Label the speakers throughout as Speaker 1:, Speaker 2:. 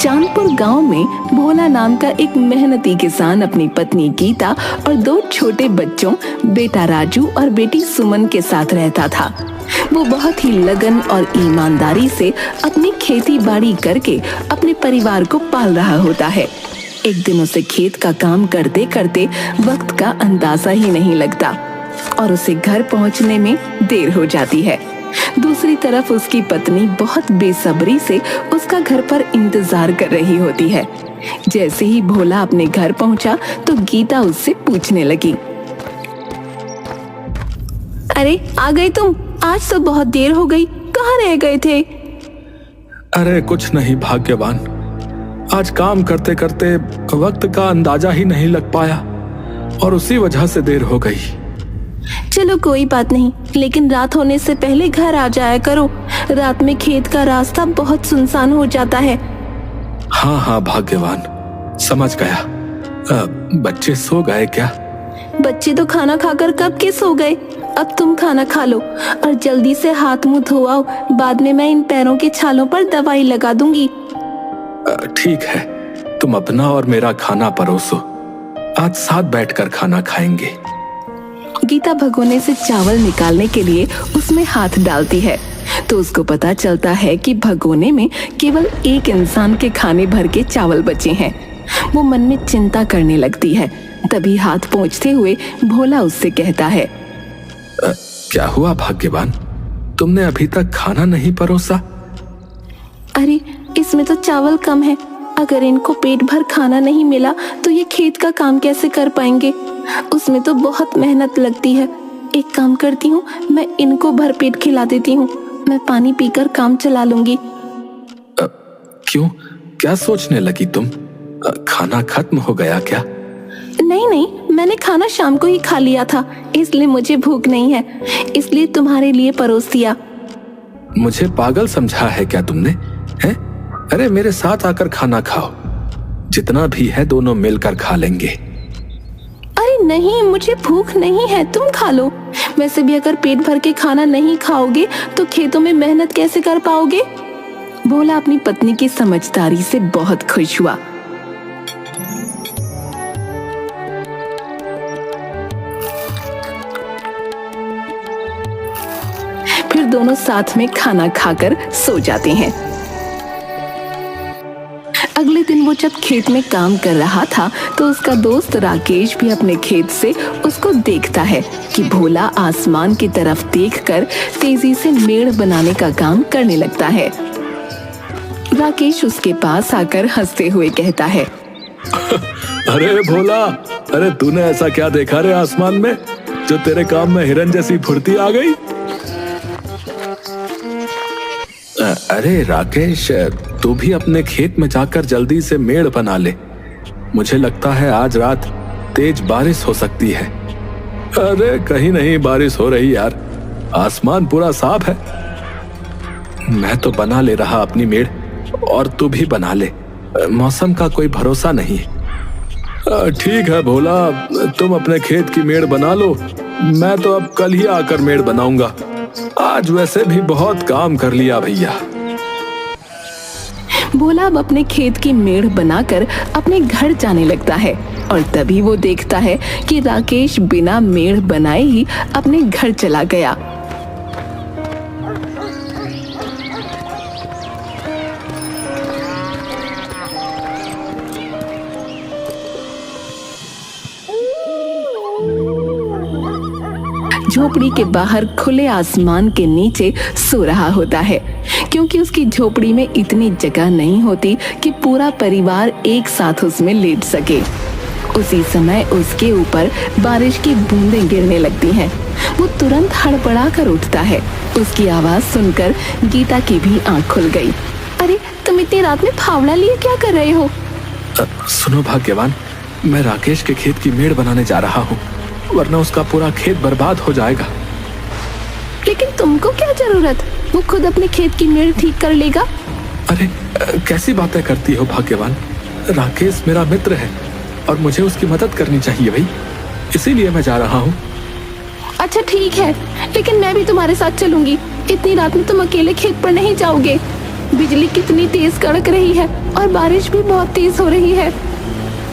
Speaker 1: चांदपुर गांव में भोला नाम का एक मेहनती किसान अपनी पत्नी गीता और दो छोटे बच्चों बेटा राजू और बेटी सुमन के साथ रहता था। वो बहुत ही लगन और ईमानदारी से अपनी खेती बाड़ी करके अपने परिवार को पाल रहा होता है। एक दिन उसे खेत का काम करते करते वक्त का अंदाजा ही नहीं लगता और उसे घर पहुंचने में देर हो जाती है। दूसरी तरफ उसकी पत्नी बहुत बेसब्री से उसका घर पर इंतजार कर रही होती है। जैसे ही भोला अपने घर पहुंचा तो गीता उससे पूछने लगी, अरे आ गए तुम? आज तो बहुत देर हो गई, कहाँ रह गए थे?
Speaker 2: अरे कुछ नहीं भाग्यवान, आज काम करते करते वक्त का अंदाजा ही नहीं लग पाया और उसी वजह से देर हो गई।
Speaker 1: चलो कोई बात नहीं, लेकिन रात होने से पहले घर आ जाया करो। रात में खेत का रास्ता बहुत सुनसान हो जाता है।
Speaker 2: हाँ हाँ भाग्यवान, समझ गया। बच्चे सो गए क्या?
Speaker 1: बच्चे तो खाना खाकर कब के सो गए। अब तुम खाना खा लो और जल्दी से हाथ मुंह धोआओ, बाद में मैं इन पैरों के छालों पर दवाई लगा दूंगी।
Speaker 2: ठीक है, तुम अपना और मेरा खाना परोसो, आज साथ बैठकर खाना खाएंगे।
Speaker 1: गीता भगोने से चावल निकालने के लिए उसमें हाथ डालती है तो उसको पता चलता है कि भगोने में केवल एक इंसान के खाने भर के चावल बचे हैं। वो मन में चिंता करने लगती है। तभी हाथ पोंछते हुए भोला उससे कहता है,
Speaker 2: क्या हुआ भाग्यवान, तुमने अभी तक खाना नहीं परोसा?
Speaker 1: अरे इसमें तो चावल कम है, अगर इनको पेट भर खाना नहीं मिला तो ये खेत का काम कैसे कर पाएंगे। उसमें तो बहुत मेहनत लगती है। एक काम करती हूँ, मैं इनको भरपेट खिला देती हूँ, मैं पानी पीकर काम चला लूंगी।
Speaker 2: क्यों, क्या सोचने लगी तुम? खाना खत्म हो गया क्या?
Speaker 1: नहीं नहीं, मैंने खाना शाम को ही खा लिया था, इसलिए मुझे भूख नहीं है, इसलिए तुम्हारे लिए परोस दिया।
Speaker 2: मुझे पागल समझा है क्या तुमने? हैं? अरे मेरे साथ आकर खाना खाओ, जितना भी है दोनों मिलकर खा लेंगे।
Speaker 1: अरे नहीं, मुझे भूख नहीं है, तुम खा लो। वैसे भी अगर पेट भर के खाना नहीं खाओगे तो खेतों में मेहनत कैसे कर पाओगे। भोला अपनी पत्नी की समझदारी से बहुत खुश हुआ। फिर दोनों साथ में खाना खाकर सो जाते हैं। अगले दिन वो जब खेत में काम कर रहा था तो उसका दोस्त राकेश भी अपने खेत से उसको देखता है कि भोला आसमान की तरफ देखकर तेजी से मेड़ बनाने का काम करने लगता है। राकेश उसके पास आकर हंसते हुए कहता है,
Speaker 2: अरे भोला, अरे तूने ऐसा क्या देखा रे आसमान में जो तेरे काम में हिरन जैसी फुर्ती आ गई? अरे राकेश, तू भी अपने खेत में जाकर जल्दी से मेड़ बना ले, मुझे लगता है आज रात तेज बारिश हो सकती है। अरे कहीं नहीं बारिश हो रही यार, आसमान पूरा साफ है। मैं तो बना ले रहा अपनी मेड़, और तू भी बना ले, मौसम का कोई भरोसा नहीं। ठीक है भोला, तुम अपने खेत की मेड़ बना लो, मैं तो अब कल ही आकर मेड़ बनाऊंगा, आज वैसे भी बहुत काम कर लिया भैया।
Speaker 1: भोला अब अपने खेत की मेड़ बनाकर अपने घर जाने लगता है और तभी वो देखता है कि राकेश बिना मेड़ बनाए ही अपने घर चला गया। झोपड़ी के बाहर खुले आसमान के नीचे सो रहा होता है, क्योंकि उसकी झोपड़ी में इतनी जगह नहीं होती कि पूरा परिवार एक साथ उसमें लेट सके। उसी समय उसके ऊपर बारिश की बूंदें गिरने लगती हैं। वो तुरंत हड़बड़ा कर उठता है। उसकी आवाज सुनकर गीता की भी आंख खुल गई। अरे तुम इतनी रात में फावड़ा लिए क्या कर रहे हो?
Speaker 2: सुनो भाग्यवान, मैं राकेश के खेत की मेड़ बनाने जा रहा हूँ, वरना उसका पूरा खेत बर्बाद हो जाएगा।
Speaker 1: लेकिन तुमको क्या जरूरत, वो खुद अपने खेत की मेड़ ठीक कर लेगा।
Speaker 2: अरे कैसी बातें करती हो भाग्यवान, राकेश मेरा मित्र है और मुझे उसकी मदद करनी चाहिए भाई, इसीलिए मैं जा रहा हूँ।
Speaker 1: अच्छा ठीक है, लेकिन मैं भी तुम्हारे साथ चलूंगी। इतनी रात में तुम अकेले खेत पर नहीं जाओगे। बिजली कितनी तेज कड़क रही है और बारिश भी बहुत तेज हो रही है।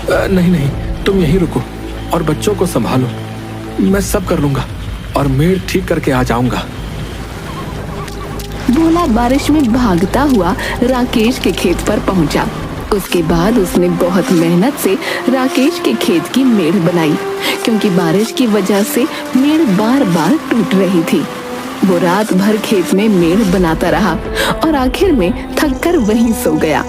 Speaker 2: नहीं नहीं, तुम यहीं रुको और बच्चों को संभालो। मैं सब कर लूंगा और मेड़ ठीक करके आ जाऊंगा।
Speaker 1: भोला बारिश में भागता हुआ राकेश के खेत पर पहुंचा। उसके बाद उसने बहुत मेहनत से राकेश के खेत की मेड़ बनाई, क्योंकि बारिश की वजह से मेड़ बार बार टूट रही थी। वो रात भर खेत में मेड़ बनाता रहा और आखिर में थककर वहीं सो गया।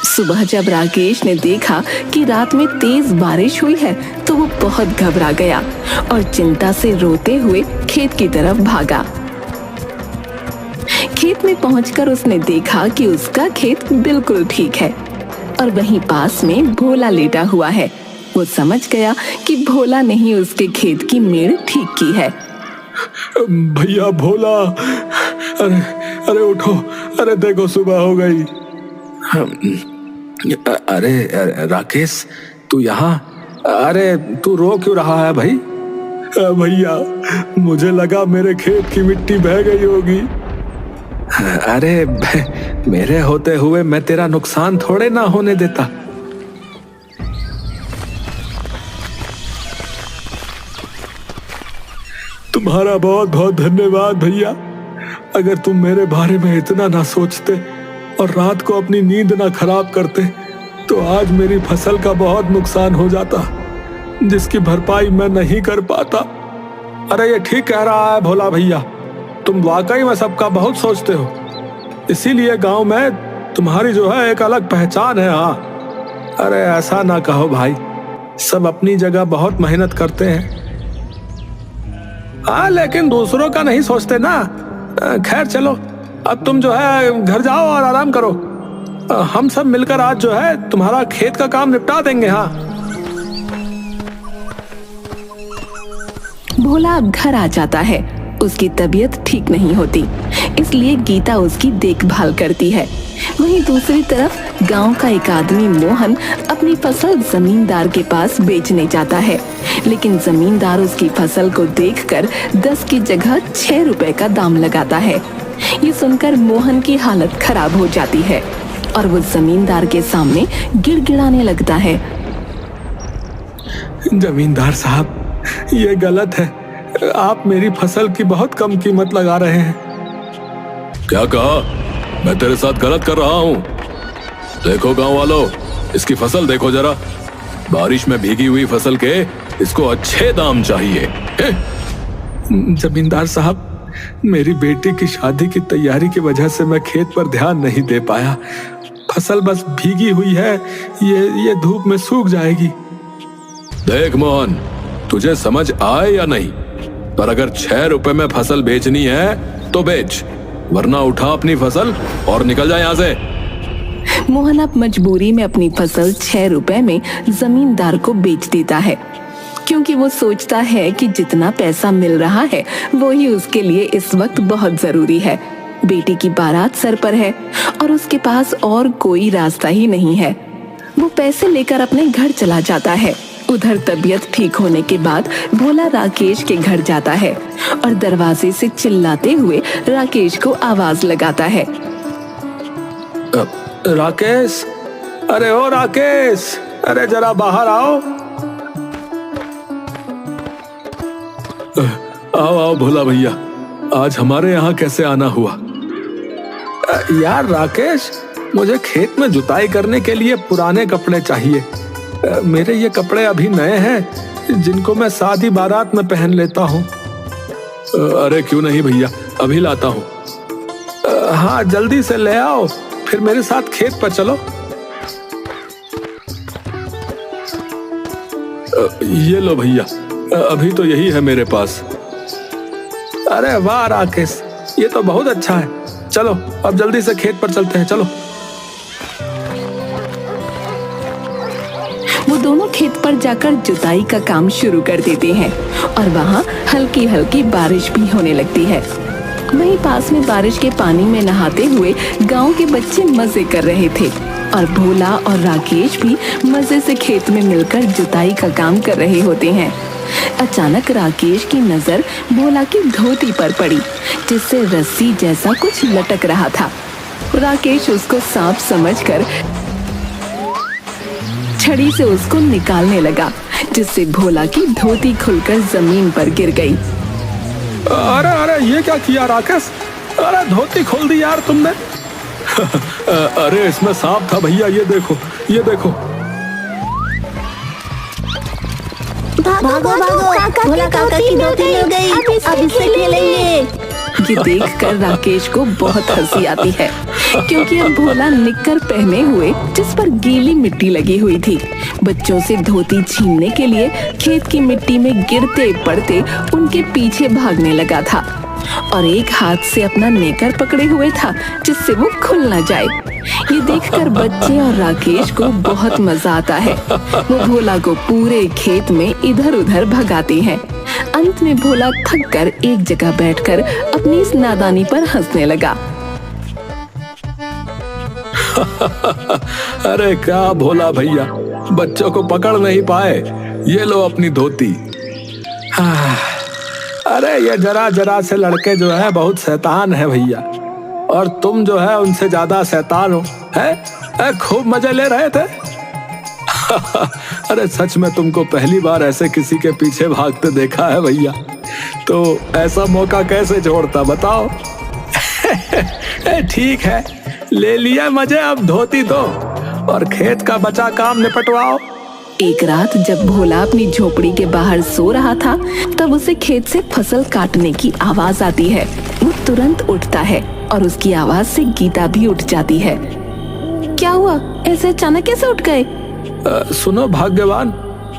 Speaker 1: सुबह जब राकेश ने देखा कि रात में तेज बारिश हुई है तो वो बहुत घबरा गया और चिंता से रोते हुए खेत की तरफ भागा। खेत में पहुंचकर उसने देखा कि उसका खेत बिल्कुल ठीक है और वहीं पास में भोला लेटा हुआ है। वो समझ गया कि भोला ने ही उसके खेत की मेड़ ठीक की है।
Speaker 2: भैया भोला, अरे अरे उठो, अरे देखो सुबह हो गई। अरे राकेश, तू यहाँ? अरे तू रो क्यों रहा है भाई? भैया मुझे लगा मेरे खेत की मिट्टी बह गई होगी। अरे मेरे होते हुए मैं तेरा नुकसान थोड़े ना होने देता। तुम्हारा बहुत बहुत धन्यवाद भैया। अगर तुम मेरे बारे में इतना ना सोचते और रात को अपनी नींद ना खराब करते तो आज मेरी फसल का बहुत नुकसान हो जाता, जिसकी भरपाई मैं नहीं कर पाता। अरे ये ठीक कह रहा है भोला भैया, तुम वाकई में सबका बहुत सोचते हो, इसीलिए गांव में तुम्हारी जो है एक अलग पहचान है। हाँ, अरे ऐसा ना कहो भाई, सब अपनी जगह बहुत मेहनत करते हैं। हाँ लेकिन दूसरों का नहीं सोचते ना। खैर चलो, अब तुम जो है घर जाओ और आराम करो। हम सब मिलकर आज जो है तुम्हारा खेत का काम निपटा देंगे। हाँ।
Speaker 1: भोला अब घर आ जाता है। उसकी तबीयत ठीक नहीं होती, इसलिए गीता उसकी देखभाल करती है। वहीं दूसरी तरफ गांव का एक आदमी मोहन अपनी फसल जमींदार के पास बेचने जाता है, लेकिन जमींदार उसकी फसल को देखकर 10 की जगह 6 रुपए का दाम लगाता है। ये सुनकर मोहन की हालत खराब हो जाती है और वो जमींदार के सामने गिड़गिड़ाने लगता है।
Speaker 2: जमींदार साहब, ये गलत है, आप मेरी फसल की बहुत कम कीमत लगा रहे हैं। क्या कहा? मैं तेरे साथ गलत कर रहा हूँ? देखो गांव वालों, इसकी फसल देखो जरा। बारिश में भीगी हुई फसल के इसको अच्छे दाम चाहिए। जमींदार साहब, मेरी बेटी की शादी की तैयारी की वजह से मैं खेत पर ध्यान नहीं दे पाया। फसल बस भीगी हुई है, ये धूप में सूख जाएगी। देख मोहन, तुझे समझ आए या नहीं, पर अगर 6 रुपए में फसल बेचनी है तो बेच, वरना उठा अपनी फसल और निकल जा यहाँ से।
Speaker 1: मोहन अब मजबूरी में अपनी फसल 6 रुपए में जमींदार को बेच देता है, क्योंकि वो सोचता है कि जितना पैसा मिल रहा है वो ही उसके लिए इस वक्त बहुत जरूरी है। बेटी की बारात सर पर है और उसके पास और कोई रास्ता ही नहीं है। वो पैसे लेकर अपने घर चला जाता है। उधर तबीयत ठीक होने के बाद भोला राकेश के घर जाता है और दरवाजे से चिल्लाते हुए राकेश को आवाज लगाता है।
Speaker 2: राकेश, अरे ओ राकेश, अरे जरा बाहर आओ। आओ आओ भोला भैया, आज हमारे यहाँ कैसे आना हुआ? यार राकेश, मुझे खेत में जुताई करने के लिए पुराने कपड़े चाहिए। मेरे ये कपड़े अभी नए हैं, जिनको मैं शादी बारात में पहन लेता हूँ। अरे क्यों नहीं भैया, अभी लाता हूँ। हाँ जल्दी से ले आओ, फिर मेरे साथ खेत पर चलो। ये लो भैया, अभी तो यही है मेरे पास। अरे वाह राकेश, ये तो बहुत अच्छा है। चलो अब जल्दी से खेत पर चलते हैं, चलो।
Speaker 1: वो दोनों खेत पर जाकर जुताई का काम शुरू कर देते हैं और वहाँ हल्की हल्की बारिश भी होने लगती है। वहीं पास में बारिश के पानी में नहाते हुए गांव के बच्चे मजे कर रहे थे और भोला और राकेश भी मजे से खेत में मिलकर जुताई का काम कर रहे होते हैं। अचानक राकेश की नजर भोला की धोती पर पड़ी, जिससे रस्सी जैसा कुछ लटक रहा था। राकेश उसको सांप समझकर छड़ी से उसको निकालने लगा, जिससे भोला की धोती खुलकर जमीन पर गिर गई।
Speaker 2: अरे अरे ये क्या किया राकेश? अरे धोती खोल दी यार तुमने। अरे इसमें सांप था भैया, ये देखो ये देखो।
Speaker 3: भागो भागो, भोला काका की धोती मिल गई, अब इससे खेलेंगे।
Speaker 1: ये देखकर राकेश को बहुत हंसी आती है, क्योंकि अब भोला निक्कर पहने हुए जिस पर गीली मिट्टी लगी हुई थी, बच्चों से धोती छीनने के लिए खेत की मिट्टी में गिरते पड़ते उनके पीछे भागने लगा था और एक हाथ से अपना नेकर पकड़े हुए था, जिससे वो खुल न जाए। ये देखकर बच्चे और राकेश को बहुत मजा आता है। वो भोला को पूरे खेत में इधर उधर भगाते हैं। अंत में भोला थक कर एक जगह बैठकर अपनी इस नादानी पर हंसने लगा।
Speaker 2: अरे क्या भोला भैया, बच्चों को पकड़ नहीं पाए, ये लो अपनी धोती। अरे ये जरा जरा से लड़के जो है बहुत शैतान है भैया, और तुम जो है उनसे ज्यादा शैतान हो, है? खूब मजे ले रहे थे। अरे सच में तुमको पहली बार ऐसे किसी के पीछे भागते देखा है भैया, तो ऐसा मौका कैसे छोड़ता बताओ। ठीक है, ले लिया मजे, अब धोती दो और खेत का बचा काम निपटवाओ।
Speaker 1: एक रात जब भोला अपनी झोपड़ी के बाहर सो रहा था, तब उसे खेत से फसल काटने की आवाज आती है। वो तुरंत उठता है और उसकी आवाज से गीता भी उठ जाती है। क्या हुआ, ऐसे अचानक कैसे उठ गए?
Speaker 2: सुनो भाग्यवान,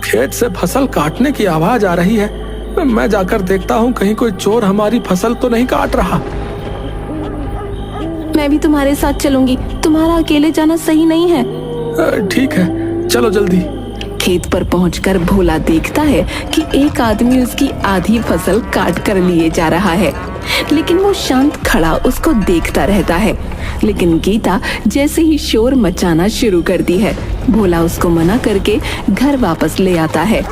Speaker 2: खेत से फसल काटने की आवाज आ रही है। मैं जाकर देखता हूँ कहीं कोई चोर हमारी फसल तो नहीं काट रहा।
Speaker 1: मैं भी तुम्हारे साथ चलूंगी, तुम्हारा अकेले जाना सही नहीं है।
Speaker 2: ठीक है, चलो जल्दी।
Speaker 1: खेत पर पहुंचकर भोला देखता है कि एक आदमी उसकी आधी फसल काट कर लिए जा रहा है, लेकिन वो शांत खड़ा उसको देखता रहता है। लेकिन गीता जैसे ही शोर मचाना शुरू करती है, भोला उसको मना करके घर वापस ले आता है।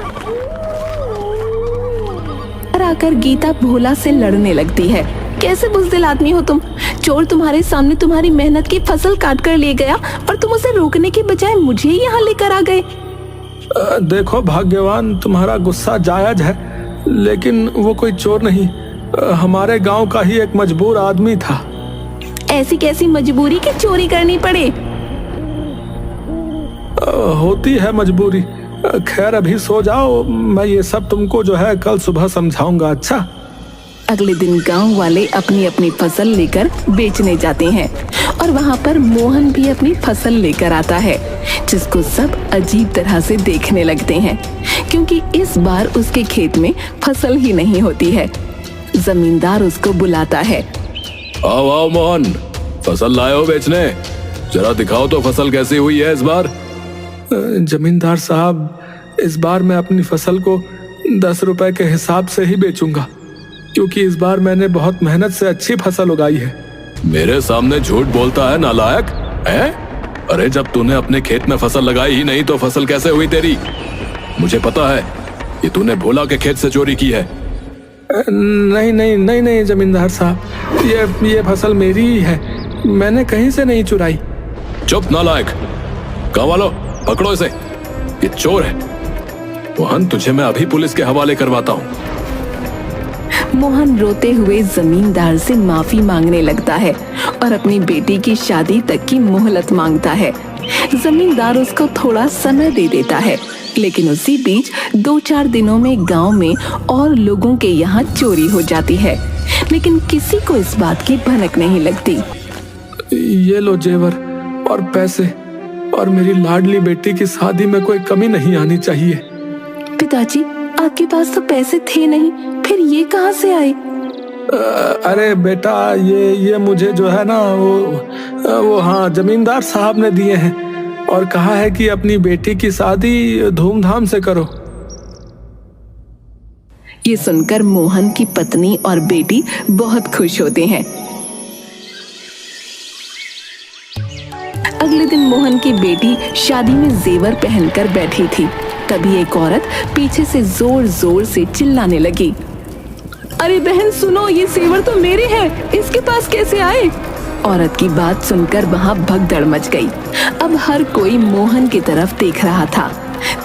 Speaker 1: घर आकर गीता भोला से लड़ने लगती है। कैसे बुज़दिल आदमी हो तुम? चोर तुम्हारे सामने तुम्हारी मेहनत की फसल काट कर ले गया और तुम उसे रोकने के बजाय मुझे यहाँ लेकर आ गए।
Speaker 2: देखो भाग्यवान, तुम्हारा गुस्सा जायज है, लेकिन वो कोई चोर नहीं, हमारे गांव का ही एक मजबूर आदमी था।
Speaker 1: ऐसी कैसी मजबूरी कि चोरी करनी पड़े?
Speaker 2: होती है मजबूरी। खैर अभी सो जाओ, मैं ये सब तुमको जो है कल सुबह समझाऊंगा। अच्छा।
Speaker 1: अगले दिन गांव वाले अपनी अपनी फसल लेकर बेचने जाते हैं और वहां पर मोहन भी अपनी फसल लेकर आता है, जिसको सब अजीब तरह से देखने लगते हैं, क्योंकि इस बार उसके खेत में फसल ही नहीं होती है। जमींदार उसको बुलाता है।
Speaker 2: आओ आओ मोहन, फसल लाए हो बेचने? जरा दिखाओ तो फसल कैसी हुई है इस बार। जमींदार साहब, इस बार मैं अपनी फसल को 10 रुपए के हिसाब से ही बेचूंगा, क्योंकि इस बार मैंने बहुत मेहनत से अच्छी फसल उगाई है। मेरे सामने झूठ बोलता है नालायक, है? अरे जब तूने अपने खेत में फसल लगाई ही नहीं तो फसल कैसे हुई तेरी? मुझे पता है ये तूने भोला के खेत से चोरी की है। नहीं नहीं नहीं नहीं जमींदार साहब, ये फसल मेरी ही है, मैंने कहीं से नहीं चुराई। चुप नालायक, गाँव वालों पकड़ो इसे, ये चोर है। मोहन, तुझे मैं अभी पुलिस के हवाले करवाता हूँ।
Speaker 1: मोहन रोते हुए जमींदार से माफी मांगने लगता है और अपनी बेटी की शादी तक की मोहलत मांगता है। जमींदार उसको थोड़ा समय दे देता है, लेकिन उसी बीच 2-4 दिनों में गांव में और लोगों के यहाँ चोरी हो जाती है, लेकिन किसी को इस बात की भनक नहीं लगती।
Speaker 2: ये लो जेवर और पैसे, और मेरी लाडली बेटी की शादी में कोई कमी नहीं आनी चाहिए।
Speaker 1: पिताजी, आपके पास तो पैसे थे नहीं, फिर ये कहाँ से आए?
Speaker 2: अरे बेटा, ये मुझे जो है ना वो हाँ जमींदार साहब ने दिए हैं और कहा है कि अपनी बेटी की शादी धूमधाम से करो।
Speaker 1: ये सुनकर मोहन की पत्नी और बेटी बहुत खुश होते हैं। अगले दिन मोहन की बेटी शादी में जेवर पहनकर बैठी थी, तभी एक औरत पीछे से जोर जोर से चिल्लाने लगी। अरे बहन सुनो, ये जेवर तो मेरे हैं, इसके पास कैसे आए? औरत की बात सुनकर वहाँ भगदड़ मच गई। अब हर कोई मोहन की तरफ देख रहा था।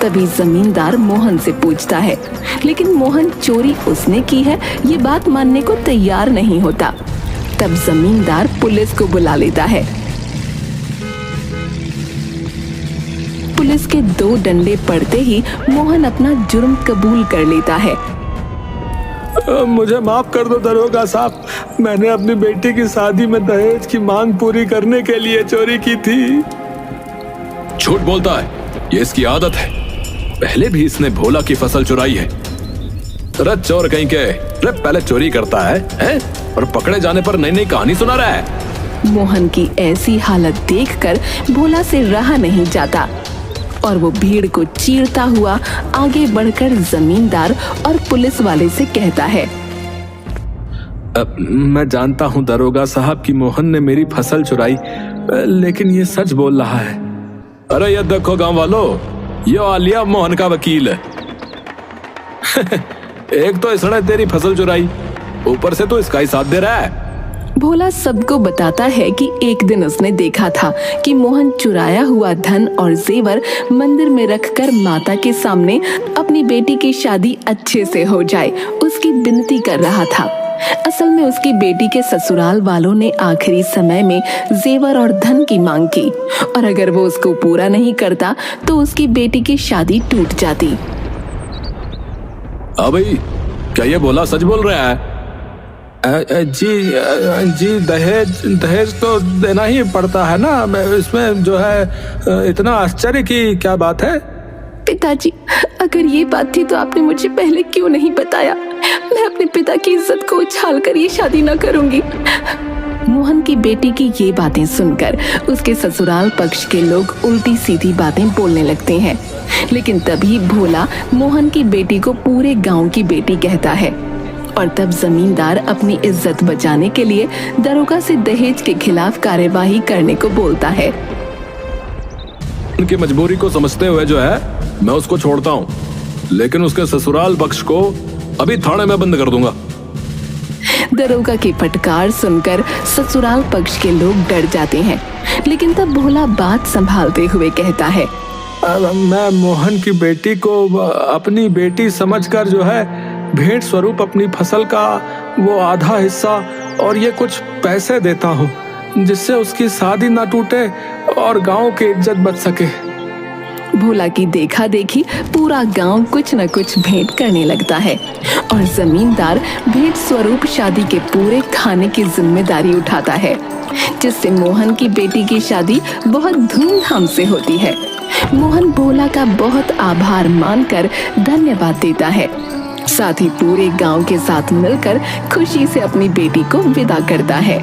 Speaker 1: तभी जमींदार मोहन से पूछता है, लेकिन मोहन चोरी उसने की है ये बात मानने को तैयार नहीं होता। तब जमींदार पुलिस को बुला लेता है। पुलिस के 2 डंडे पड़ते ही मोहन अपना जुर्म कबूल कर लेता है।
Speaker 2: मुझे माफ कर दो दरोगा साहब, मैंने अपनी बेटी की शादी में दहेज की मांग पूरी करने के लिए चोरी की थी। झूठ बोलता है, ये इसकी आदत है। पहले भी इसने भोला की फसल चुराई है। अरे चोर कहीं के, अरे पहले चोरी करता है? और पकड़े जाने पर नई नई कहानी सुना रहा है।
Speaker 1: मोहन की ऐसी हालत देखकर भोला से रहा नहीं जाता और वो भीड़ को चीरता हुआ आगे बढ़कर जमींदार और पुलिस वाले से कहता है,
Speaker 2: मैं जानता हूँ दरोगा साहब कि मोहन ने मेरी फसल चुराई, लेकिन ये सच बोल रहा है। अरे ये देखो गांव वालों, ये आलिया मोहन का वकील है। एक तो इसने तेरी फसल चुराई, ऊपर से तो इसका ही साथ दे रहा है।
Speaker 1: भोला सबको बताता है कि एक दिन उसने देखा था कि मोहन चुराया हुआ धन और जेवर मंदिर में रखकर माता के सामने अपनी बेटी की शादी अच्छे से हो जाए उसकी विनती कर रहा था। असल में उसकी बेटी के ससुराल वालों ने आखिरी समय में जेवर और धन की मांग की और अगर वो उसको पूरा नहीं करता तो उसकी बेटी की शादी टूट जाती।
Speaker 2: भाई, क्या ये भोला सच बोल रहा है? जी दहेज तो देना ही पड़ता है ना, इसमें जो है इतना आश्चर्य की क्या बात है?
Speaker 1: पिताजी, अगर ये बात थी तो आपने मुझे पहले क्यों नहीं बताया? मैं अपने पिता की इज्जत को उछाल कर ये शादी न करूंगी। मोहन की बेटी की ये बातें सुनकर उसके ससुराल पक्ष के लोग उल्टी सीधी बातें बोलने लगते हैं, लेकिन तभी भोला मोहन की बेटी को पूरे गांव की बेटी कहता है और तब जमींदार अपनी इज्जत बचाने के लिए दरोगा से दहेज के खिलाफ कार्यवाही करने को बोलता है।
Speaker 2: उनकी मजबूरी को समझते हुए जो है मैं उसको छोड़ता हूँ, लेकिन उसके ससुराल पक्ष को अभी थाने में बंद कर दूंगा।
Speaker 1: दरोगा की फटकार सुनकर ससुराल पक्ष के लोग डर जाते हैं, लेकिन तब भोला बात संभालते हुए कहता है,
Speaker 2: मैं मोहन की बेटी को अपनी बेटी समझकर जो है भेंट स्वरूप अपनी फसल का वो आधा हिस्सा और ये कुछ पैसे देता हूँ, जिससे उसकी शादी ना टूटे और गांव की इज्जत बच सके।
Speaker 1: भोला की देखा देखी पूरा गांव कुछ न कुछ भेंट करने लगता है और जमींदार भेंट स्वरूप शादी के पूरे खाने की जिम्मेदारी उठाता है, जिससे मोहन की बेटी की शादी बहुत धूमधाम से होती है। मोहन भोला का बहुत आभार मानकर धन्यवाद देता है, साथ ही पूरे गांव के साथ मिलकर खुशी से अपनी बेटी को विदा करता है।